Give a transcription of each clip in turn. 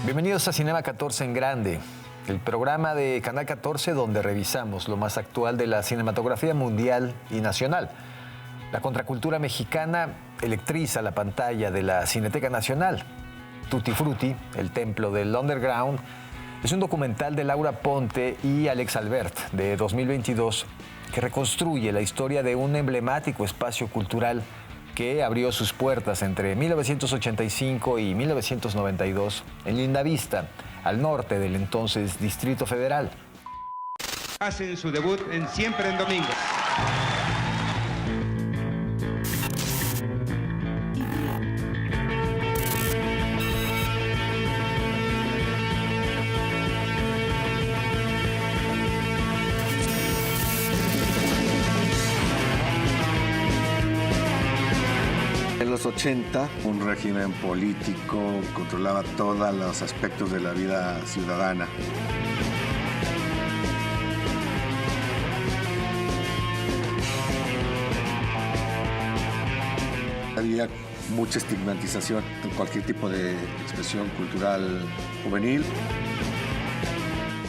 Bienvenidos a Cinema 14 en Grande, el programa de Canal 14 donde revisamos lo más actual de la cinematografía mundial y nacional. La contracultura mexicana electriza la pantalla de la Cineteca Nacional. Tutti Frutti, el templo del underground, es un documental de Laura Ponte y Alex Albert de 2022 que reconstruye la historia de un emblemático espacio cultural que abrió sus puertas entre 1985 y 1992 en Lindavista, al norte del entonces Distrito Federal. Hacen su debut en Siempre en Domingo. En los 80, un régimen político controlaba todos los aspectos de la vida ciudadana. Había mucha estigmatización en cualquier tipo de expresión cultural juvenil.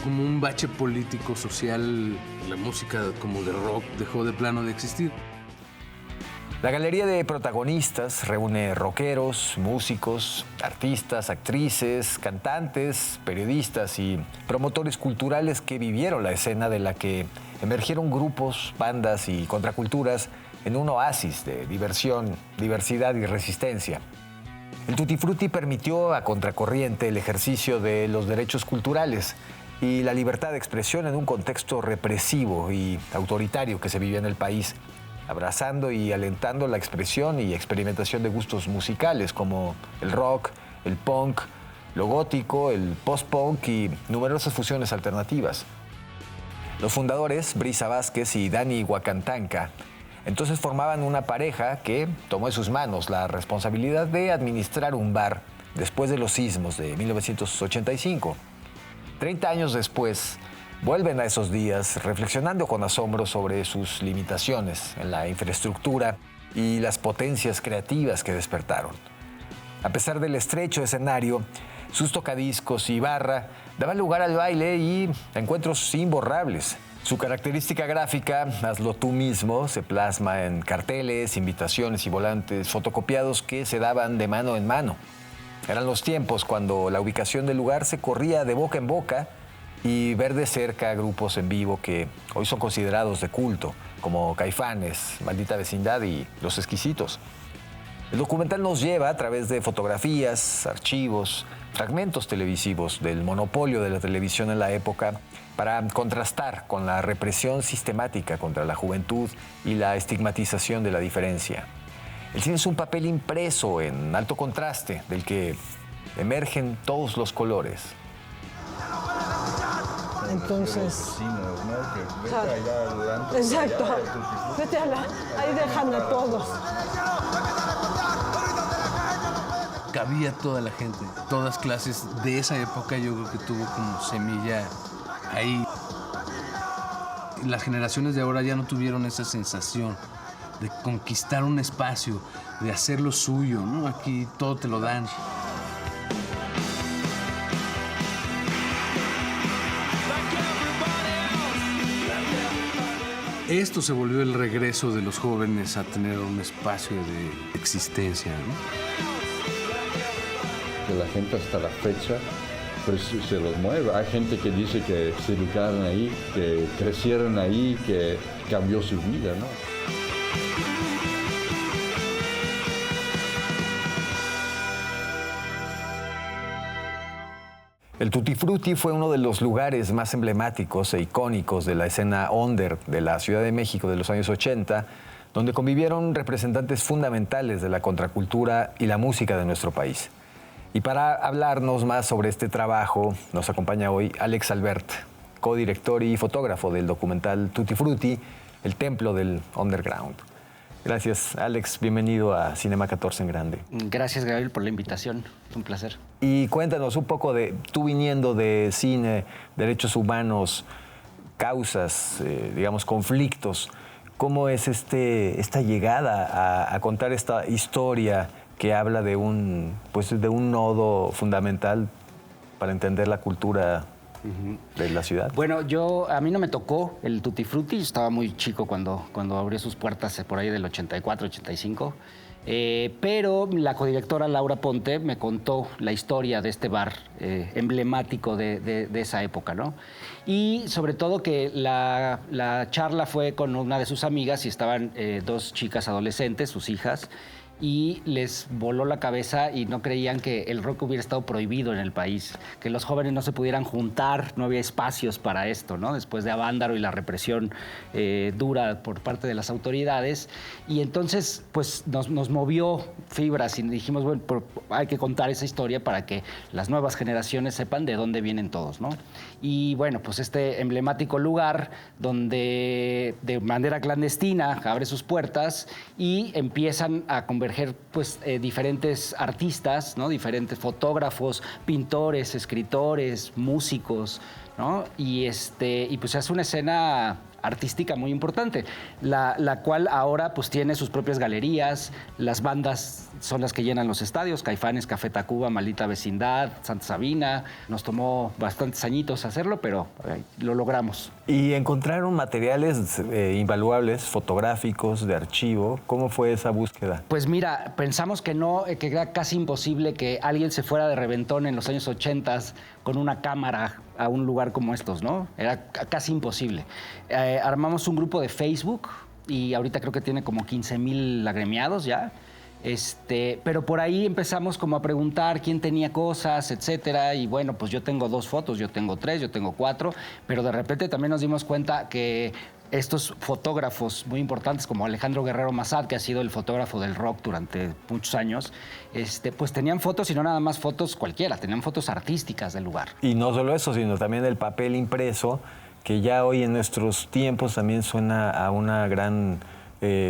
Como un bache político, social, la música como de rock dejó de plano de existir. La galería de protagonistas reúne rockeros, músicos, artistas, actrices, cantantes, periodistas y promotores culturales que vivieron la escena de la que emergieron grupos, bandas y contraculturas en un oasis de diversión, diversidad y resistencia. El Tutti Frutti permitió a contracorriente el ejercicio de los derechos culturales y la libertad de expresión en un contexto represivo y autoritario que se vivía en el país, abrazando y alentando la expresión y experimentación de gustos musicales como el rock, el punk, lo gótico, el post-punk y numerosas fusiones alternativas. Los fundadores, Brisa Vázquez y Dani Huacantanca, entonces formaban una pareja que tomó en sus manos la responsabilidad de administrar un bar después de los sismos de 1985. 30 años después, vuelven a esos días reflexionando con asombro sobre sus limitaciones en la infraestructura y las potencias creativas que despertaron. A pesar del estrecho escenario, sus tocadiscos y barra daban lugar al baile y a encuentros imborrables. Su característica gráfica, hazlo tú mismo, se plasma en carteles, invitaciones y volantes fotocopiados que se daban de mano en mano. Eran los tiempos cuando la ubicación del lugar se corría de boca en boca y ver de cerca grupos en vivo que hoy son considerados de culto, como Caifanes, Maldita Vecindad y Los Exquisitos. El documental nos lleva a través de fotografías, archivos, fragmentos televisivos del monopolio de la televisión en la época para contrastar con la represión sistemática contra la juventud y la estigmatización de la diferencia. El cine es un papel impreso en alto contraste del que emergen todos los colores. Entonces, exacto, vete ahí dejando a todos. Cabía toda la gente, todas clases de esa época. Yo creo que tuvo como semilla ahí. Las generaciones de ahora ya no tuvieron esa sensación de conquistar un espacio, de hacer lo suyo, ¿no? Aquí todo te lo dan. Esto se volvió el regreso de los jóvenes a tener un espacio de existencia, ¿no? Que la gente hasta la fecha pues se los mueve. Hay gente que dice que se educaron ahí, que crecieron ahí, que cambió su vida, ¿no? El Tutti Frutti fue uno de los lugares más emblemáticos e icónicos de la escena under de la Ciudad de México de los años 80, donde convivieron representantes fundamentales de la contracultura y la música de nuestro país. Y para hablarnos más sobre este trabajo, nos acompaña hoy Alex Albert, codirector y fotógrafo del documental Tutti Frutti, el templo del underground. Gracias, Alex. Bienvenido a Cinema 14 en Grande. Gracias, Gabriel, por la invitación. Un placer. Y cuéntanos un poco de, tú viniendo de cine, derechos humanos, causas, digamos, conflictos, ¿cómo es esta llegada a contar esta historia que habla de un nodo fundamental para entender la cultura de la ciudad? Bueno, a mí no me tocó el Tutti Frutti, yo estaba muy chico cuando abrió sus puertas por ahí del 84, 85. Pero la codirectora Laura Ponte me contó la historia de este bar emblemático de esa época, ¿no? Y sobre todo que la charla fue con una de sus amigas y estaban dos chicas adolescentes, sus hijas, y les voló la cabeza y no creían que el rock hubiera estado prohibido en el país, que los jóvenes no se pudieran juntar, no había espacios para esto, ¿no? Después de Avándaro y la represión dura por parte de las autoridades. Y entonces, pues, nos movió fibras y dijimos, bueno, hay que contar esa historia para que las nuevas generaciones sepan de dónde vienen todos, ¿no? Y bueno, pues este emblemático lugar donde de manera clandestina abre sus puertas y empiezan a converger pues, diferentes artistas, ¿no? Diferentes fotógrafos, pintores, escritores, músicos, ¿no? Y pues es una escena artística muy importante, la cual ahora pues tiene sus propias galerías, las bandas son las que llenan los estadios, Caifanes, Café Tacuba, Maldita Vecindad, Santa Sabina. Nos tomó bastantes añitos hacerlo, pero lo logramos. Y encontraron materiales invaluables, fotográficos, de archivo. ¿Cómo fue esa búsqueda? Pues mira, pensamos que era casi imposible que alguien se fuera de reventón en los años 80 con una cámara a un lugar como estos, ¿no? Era casi imposible. Armamos un grupo de Facebook y ahorita creo que tiene como 15,000 agremiados ya. Pero por ahí empezamos como a preguntar quién tenía cosas, etcétera. Y bueno, pues yo tengo 2 fotos, yo tengo 3, yo tengo 4. Pero de repente también nos dimos cuenta que estos fotógrafos muy importantes como Alejandro Guerrero Massad, que ha sido el fotógrafo del rock durante muchos años, pues tenían fotos y no nada más fotos cualquiera, tenían fotos artísticas del lugar. Y no solo eso, sino también el papel impreso, que ya hoy en nuestros tiempos también suena a una gran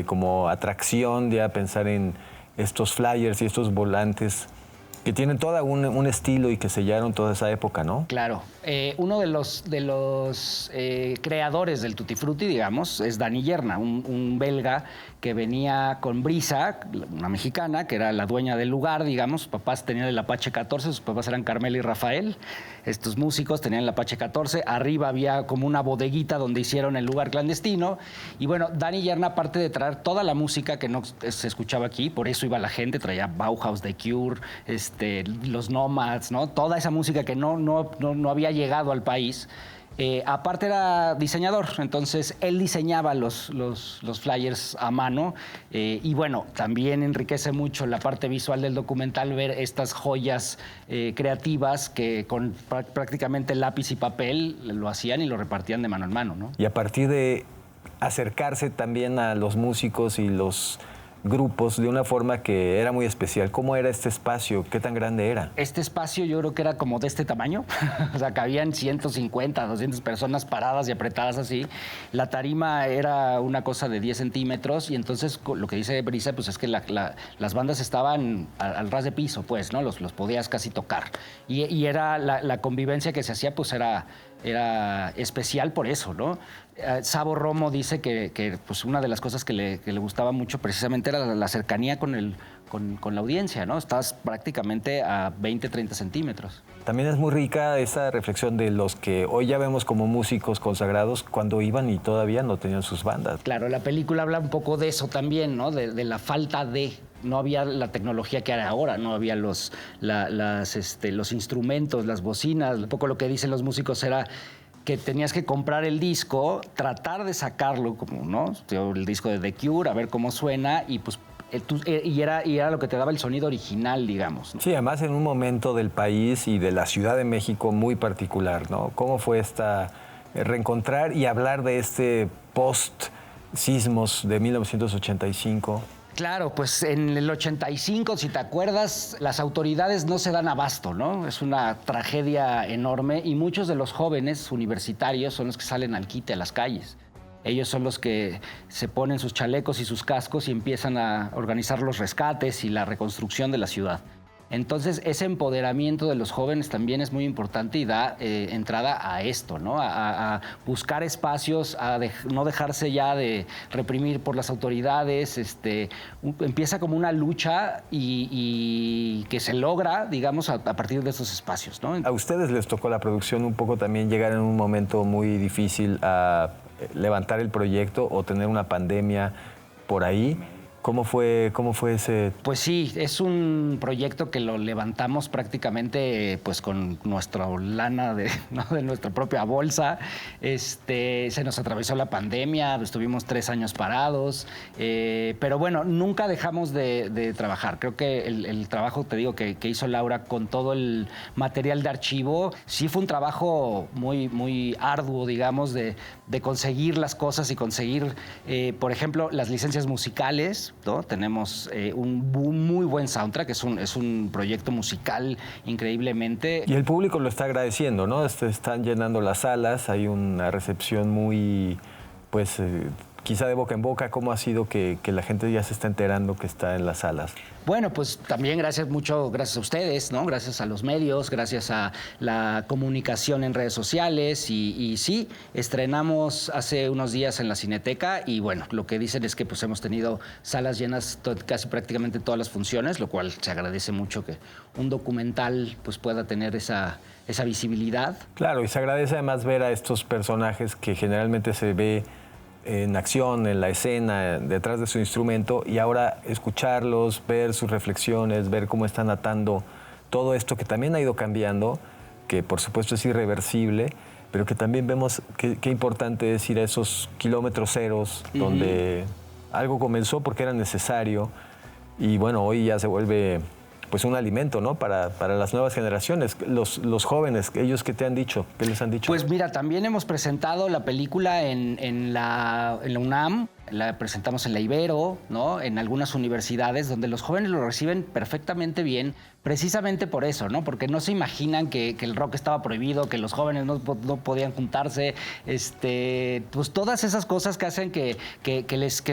como atracción ya pensar en estos flyers y estos volantes que tienen todo un estilo y que sellaron toda esa época, ¿no? Claro. Uno de los creadores del Tutti Frutti, digamos, es Dani Yerna, un belga que venía con Brisa, una mexicana, que era la dueña del lugar, digamos. Sus papás tenían el Apache 14, sus papás eran Carmela y Rafael. Estos músicos tenían el Apache 14. Arriba había como una bodeguita donde hicieron el lugar clandestino. Y bueno, Dani Yerna, aparte de traer toda la música que no se escuchaba aquí, por eso iba la gente, traía Bauhaus, The Cure, los Nomads, ¿no? Toda esa música que no había llegado al país. Aparte era diseñador, entonces él diseñaba los flyers a mano y bueno, también enriquece mucho la parte visual del documental ver estas joyas creativas que con prácticamente lápiz y papel lo hacían y lo repartían de mano en mano, ¿no? Y a partir de acercarse también a los músicos y los grupos de una forma que era muy especial. ¿Cómo era este espacio? ¿Qué tan grande era? Este espacio yo creo que era como de este tamaño. O sea, cabían 150, 200 personas paradas y apretadas así. La tarima era una cosa de 10 centímetros y entonces lo que dice Brisa pues es que las bandas estaban al ras de piso, pues, ¿no? Los podías casi tocar. Y era la convivencia que se hacía pues era especial por eso, ¿no? Sabo Romo dice que pues una de las cosas que le gustaba mucho precisamente era la cercanía con la audiencia, ¿no? Estás prácticamente a 20, 30 centímetros. También es muy rica esa reflexión de los que hoy ya vemos como músicos consagrados cuando iban y todavía no tenían sus bandas. Claro, la película habla un poco de eso también, ¿no? De la falta de... No había la tecnología que hay ahora, no había los instrumentos, las bocinas. Un poco lo que dicen los músicos era que tenías que comprar el disco, tratar de sacarlo, como, ¿no? El disco de The Cure, a ver cómo suena y pues... Y era lo que te daba el sonido original, digamos, ¿no? Sí, además en un momento del país y de la Ciudad de México muy particular, ¿no? ¿Cómo fue reencontrar y hablar de este post-sismos de 1985? Claro, pues en el 85, si te acuerdas, las autoridades no se dan abasto, ¿no? Es una tragedia enorme y muchos de los jóvenes universitarios son los que salen al quite a las calles. Ellos son los que se ponen sus chalecos y sus cascos y empiezan a organizar los rescates y la reconstrucción de la ciudad. Entonces, ese empoderamiento de los jóvenes también es muy importante y da entrada a esto, ¿no? A buscar espacios, no dejarse ya de reprimir por las autoridades. Empieza como una lucha y que se logra, digamos, a partir de esos espacios, ¿no? A ustedes les tocó la producción un poco también llegar en un momento muy difícil a levantar el proyecto o tener una pandemia por ahí. ¿Cómo fue ese? Pues sí, es un proyecto que lo levantamos prácticamente pues con nuestra lana de nuestra propia bolsa. Se nos atravesó la pandemia, estuvimos 3 años parados, pero bueno, nunca dejamos de trabajar. Creo que el trabajo, te digo, que hizo Laura con todo el material de archivo, sí fue un trabajo muy, muy arduo, digamos, de conseguir las cosas y conseguir, por ejemplo, las licencias musicales, ¿no? Tenemos un muy buen soundtrack, es un proyecto musical increíblemente. Y el público lo está agradeciendo, ¿no? Están llenando las salas, hay una recepción muy, pues, quizá de boca en boca. ¿Cómo ha sido que la gente ya se está enterando que está en las salas? Bueno, pues también gracias a ustedes, ¿no? Gracias a los medios, gracias a la comunicación en redes sociales y sí, estrenamos hace unos días en la Cineteca y bueno, lo que dicen es que pues hemos tenido salas llenas casi prácticamente todas las funciones, lo cual se agradece mucho que un documental pues pueda tener esa visibilidad. Claro, y se agradece además ver a estos personajes que generalmente se ve en acción, en la escena, detrás de su instrumento, y ahora escucharlos, ver sus reflexiones, ver cómo están atando todo esto que también ha ido cambiando, que por supuesto es irreversible, pero que también vemos qué importante es ir a esos kilómetros ceros donde algo comenzó porque era necesario y bueno, hoy ya se vuelve pues un alimento, ¿no? Para las nuevas generaciones, los jóvenes, ellos, ¿qué te han dicho? ¿Qué les han dicho? Pues mira, también hemos presentado la película en la UNAM, la presentamos en la Ibero, ¿no? En algunas universidades donde los jóvenes lo reciben perfectamente bien, precisamente por eso, ¿no? Porque no se imaginan que el rock estaba prohibido, que los jóvenes no podían juntarse, pues todas esas cosas que hacen que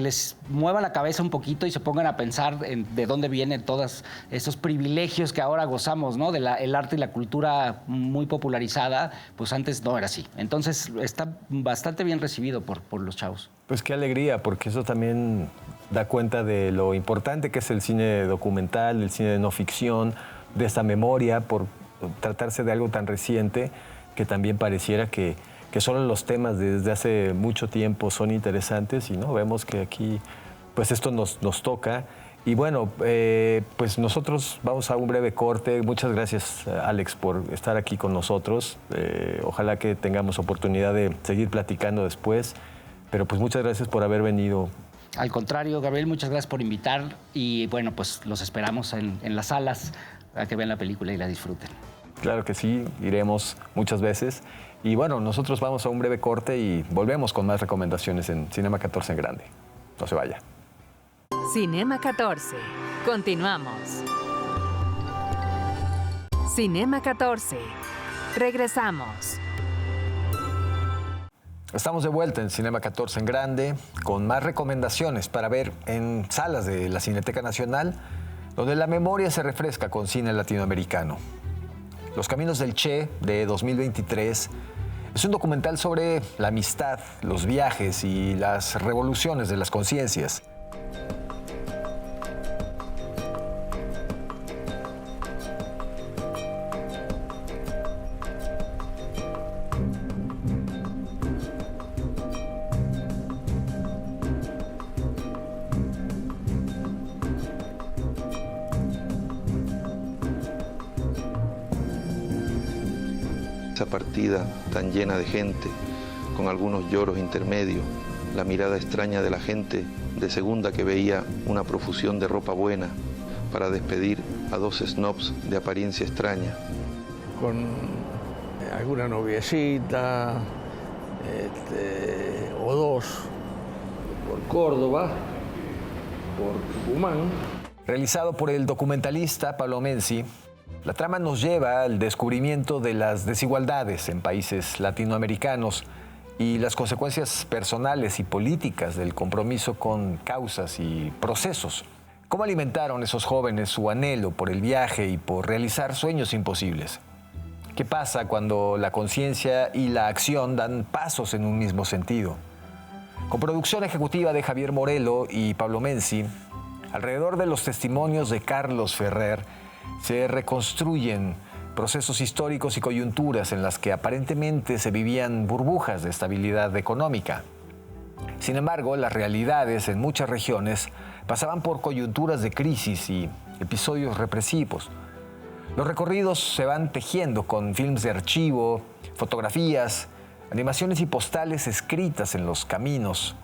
les mueva la cabeza un poquito y se pongan a pensar de dónde vienen todos esos privilegios que ahora gozamos, ¿no? El arte y la cultura muy popularizada, pues antes no era así. Entonces está bastante bien recibido por los chavos. Pues qué alegría, porque eso también da cuenta de lo importante que es el cine documental, el cine de no ficción, de esta memoria, por tratarse de algo tan reciente que también pareciera que solo los temas desde hace mucho tiempo son interesantes y no vemos que aquí pues esto nos toca. Y bueno, pues nosotros vamos a un breve corte. Muchas gracias, Alex, por estar aquí con nosotros. Ojalá que tengamos oportunidad de seguir platicando después. Pero pues muchas gracias por haber venido. Al contrario, Gabriel, muchas gracias por invitar y bueno, pues los esperamos en las salas a que vean la película y la disfruten. Claro que sí, iremos muchas veces. Y bueno, nosotros vamos a un breve corte y volvemos con más recomendaciones en Cinema 14 en grande. No se vaya. Cinema 14. Continuamos. Cinema 14. Regresamos. Estamos de vuelta en Cinema 14 en grande con más recomendaciones para ver en salas de la Cineteca Nacional, donde la memoria se refresca con cine latinoamericano. Los Caminos del Che, de 2023, es un documental sobre la amistad, los viajes y las revoluciones de las conciencias. Esa partida tan llena de gente, con algunos lloros intermedios, la mirada extraña de la gente de segunda que veía una profusión de ropa buena para despedir a 2 snobs de apariencia extraña. Con alguna noviecita, o 2, por Córdoba, por Tucumán. Realizado por el documentalista Pablo Menzi, la trama nos lleva al descubrimiento de las desigualdades en países latinoamericanos y las consecuencias personales y políticas del compromiso con causas y procesos ¿Cómo alimentaron esos jóvenes su anhelo por el viaje y por realizar sueños imposibles? ¿Qué pasa cuando la conciencia y la acción dan pasos en un mismo sentido? Con producción ejecutiva de Javier Morelo y Pablo Menzi, alrededor de los testimonios de Carlos Ferrer, se reconstruyen procesos históricos y coyunturas en las que aparentemente se vivían burbujas de estabilidad económica. Sin embargo, las realidades en muchas regiones pasaban por coyunturas de crisis y episodios represivos. Los recorridos se van tejiendo con films de archivo, fotografías, animaciones y postales escritas en los caminos,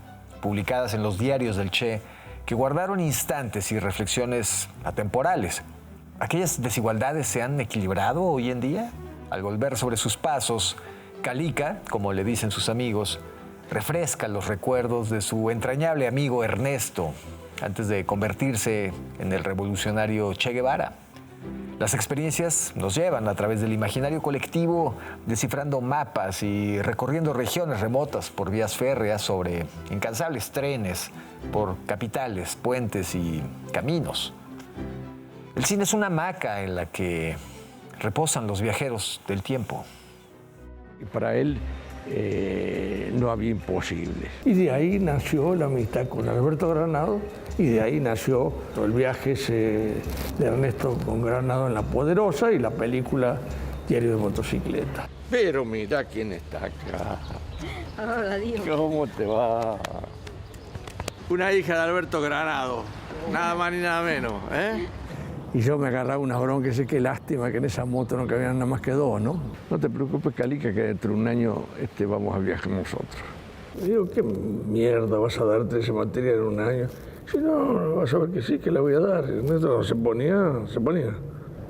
publicadas en los diarios del Che, que guardaron instantes y reflexiones atemporales. ¿Aquellas desigualdades se han equilibrado hoy en día? Al volver sobre sus pasos, Calica, como le dicen sus amigos, refresca los recuerdos de su entrañable amigo Ernesto, antes de convertirse en el revolucionario Che Guevara. Las experiencias nos llevan a través del imaginario colectivo, descifrando mapas y recorriendo regiones remotas por vías férreas, sobre incansables trenes, por capitales, puentes y caminos. El cine es una hamaca en la que reposan los viajeros del tiempo. Y para él no había imposibles. Y de ahí nació la amistad con Alberto Granado, y de ahí nació el viaje de Ernesto con Granado en La Poderosa y la película Diario de Motocicleta. Pero mira quién está acá. Hola, Dios. ¿Cómo te va? Una hija de Alberto Granado, nada más ni nada menos, ¿eh? Y yo me agarraba una bronca, sé qué lástima que en esa moto no cabían nada más que dos, ¿no? No te preocupes, Calica, que dentro de un año vamos a viajar nosotros. Le digo, ¿qué mierda vas a darte esa materia en un año? Si no, vas a ver que sí, que la voy a dar. Ernesto se ponía.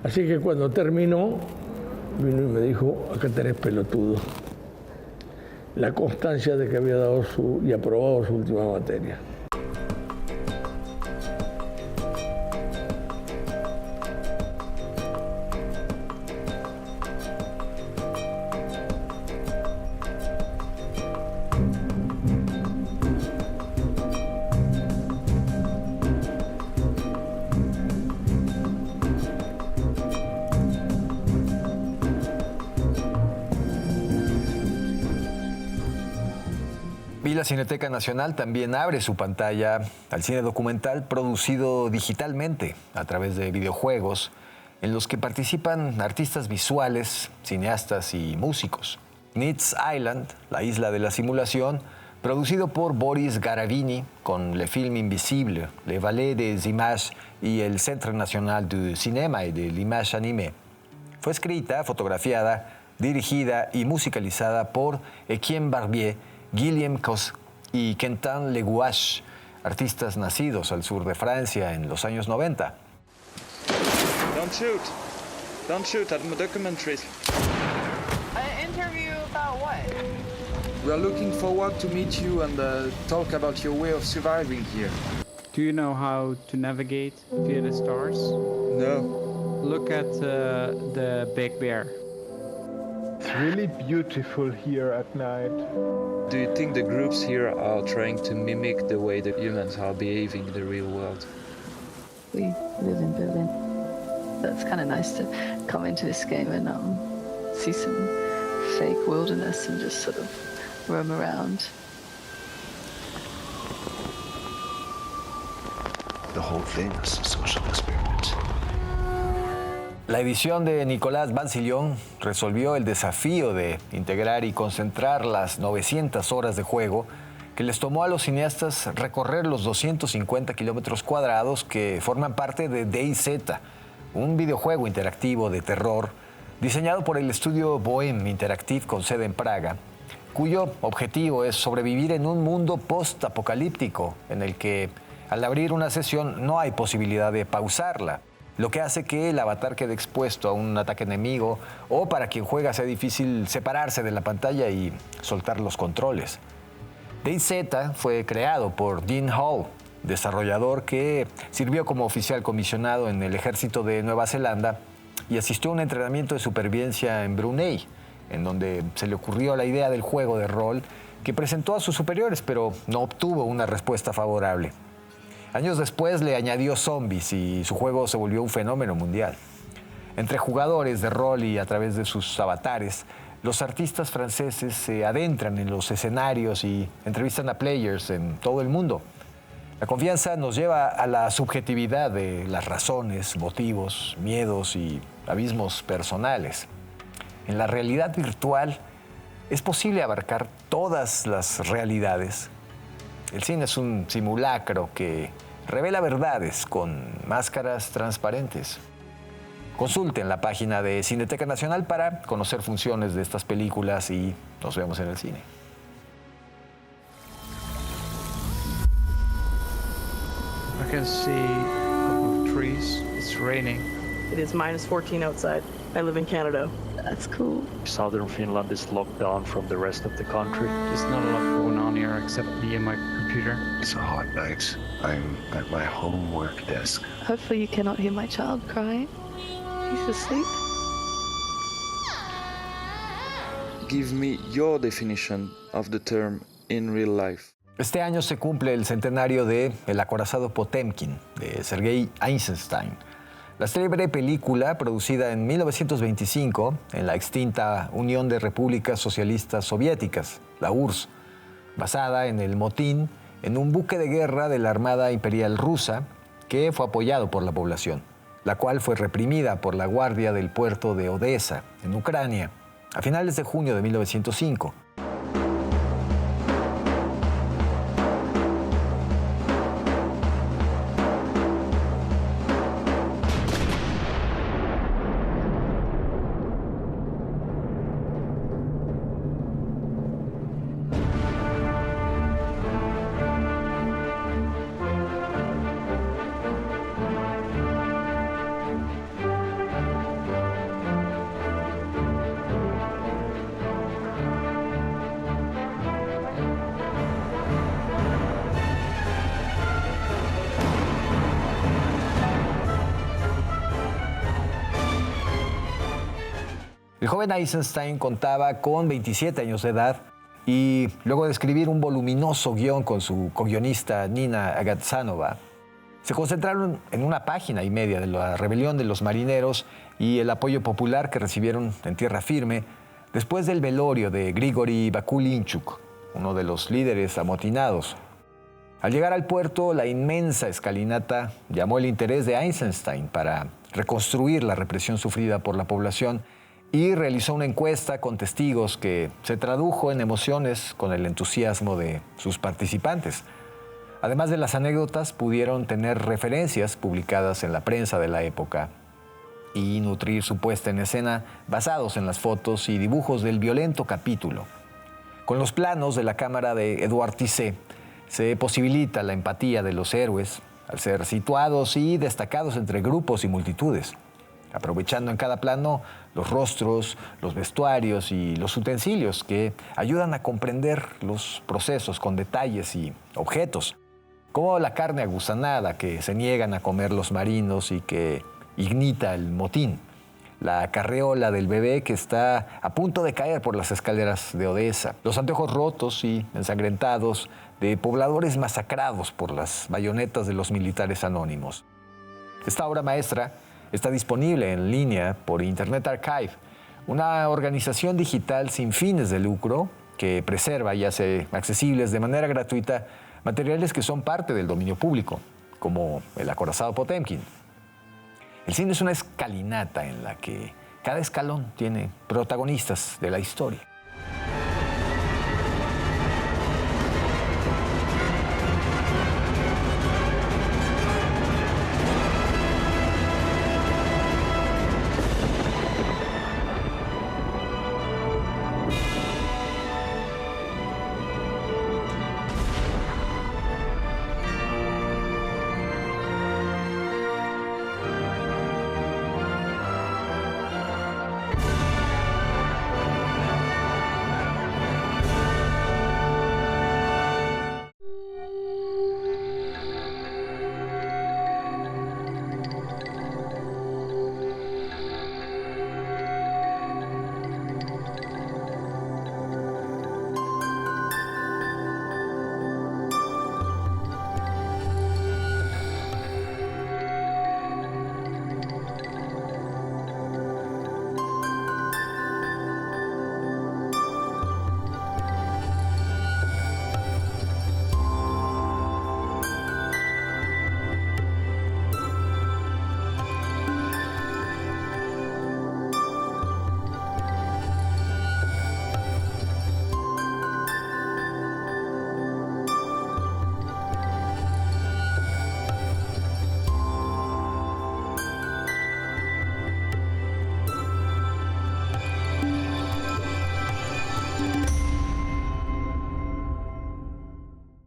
Así que cuando terminó, vino y me dijo, acá tenés, pelotudo, la constancia de que había dado y aprobado su última materia. Y la Cineteca Nacional también abre su pantalla al cine documental producido digitalmente a través de videojuegos, en los que participan artistas visuales, cineastas y músicos. Needs Island, la isla de la simulación, producido por Boris Garavini con Le Film Invisible, Le Valais des Images y el Centre National du Cinéma et de l'Image Animée. Fue escrita, fotografiada, dirigida y musicalizada por Etienne Barbier, Guillaume Cos y Quentin Legouache, artistas nacidos al sur de Francia en los años 90. Don't shoot at documentaries. An interview about what? We are looking forward to meet you and talk about your way of surviving here. Do you know how to navigate via the stars? No. Look at the Big Bear. It's really beautiful here at night. Do you think the groups here are trying to mimic the way the humans are behaving in the real world? We live in Berlin. That's kind of nice to come into this game and see some fake wilderness and just sort of roam around. The whole thing is a social experiment. La edición de Nicolas Bansillon resolvió el desafío de integrar y concentrar las 900 horas de juego que les tomó a los cineastas recorrer los 250 kilómetros cuadrados que forman parte de DayZ, un videojuego interactivo de terror diseñado por el estudio Bohem Interactive con sede en Praga, cuyo objetivo es sobrevivir en un mundo post-apocalíptico en el que al abrir una sesión no hay posibilidad de pausarla, lo que hace que el avatar quede expuesto a un ataque enemigo o para quien juega sea difícil separarse de la pantalla y soltar los controles. DayZ fue creado por Dean Hall, desarrollador que sirvió como oficial comisionado en el ejército de Nueva Zelanda y asistió a un entrenamiento de supervivencia en Brunei, en donde se le ocurrió la idea del juego de rol que presentó a sus superiores, pero no obtuvo una respuesta favorable. Años después le añadió zombies y su juego se volvió un fenómeno mundial. Entre jugadores de rol y a través de sus avatares, los artistas franceses se adentran en los escenarios y entrevistan a players en todo el mundo. La confianza nos lleva a la subjetividad de las razones, motivos, miedos y abismos personales. En la realidad virtual es posible abarcar todas las realidades. El cine es un simulacro que revela verdades con máscaras transparentes. Consulten la página de Cineteca Nacional para conocer funciones de estas películas y nos vemos en el cine. I can see a couple of trees. It's raining. It is -14 outside. I live in Canada. That's cool. Southern Finland is locked down from the rest of the country. There's not a lot going on here except me and my computer. It's a hot night. I'm at my homework desk. Hopefully you cannot hear my child crying. He's asleep. Give me your definition of the term in real life. Este año se cumple el centenario de El acorazado Potemkin, de Sergei Eisenstein. La célebre película, producida en 1925 en la extinta Unión de Repúblicas Socialistas Soviéticas, la URSS, basada en el motín en un buque de guerra de la Armada Imperial Rusa que fue apoyado por la población, la cual fue reprimida por la Guardia del puerto de Odessa, en Ucrania, a finales de junio de 1905. El joven Eisenstein contaba con 27 años de edad y luego de escribir un voluminoso guión con su co-guionista Nina Agatsanova, se concentraron en una página y media de la rebelión de los marineros y el apoyo popular que recibieron en tierra firme después del velorio de Grigori Bakulinchuk, uno de los líderes amotinados. Al llegar al puerto, la inmensa escalinata llamó el interés de Eisenstein para reconstruir la represión sufrida por la población y realizó una encuesta con testigos que se tradujo en emociones con el entusiasmo de sus participantes. Además de las anécdotas, pudieron tener referencias publicadas en la prensa de la época y nutrir su puesta en escena basados en las fotos y dibujos del violento capítulo. Con los planos de la cámara de Edouard Tissé, se posibilita la empatía de los héroes al ser situados y destacados entre grupos y multitudes, aprovechando en cada plano los rostros, los vestuarios y los utensilios que ayudan a comprender los procesos con detalles y objetos, como la carne agusanada que se niegan a comer los marinos y que ignita el motín, la carreola del bebé que está a punto de caer por las escaleras de Odessa, los anteojos rotos y ensangrentados de pobladores masacrados por las bayonetas de los militares anónimos. Esta obra maestra está disponible en línea por Internet Archive, una organización digital sin fines de lucro que preserva y hace accesibles de manera gratuita materiales que son parte del dominio público, como El acorazado Potemkin. El cine es una escalinata en la que cada escalón tiene protagonistas de la historia.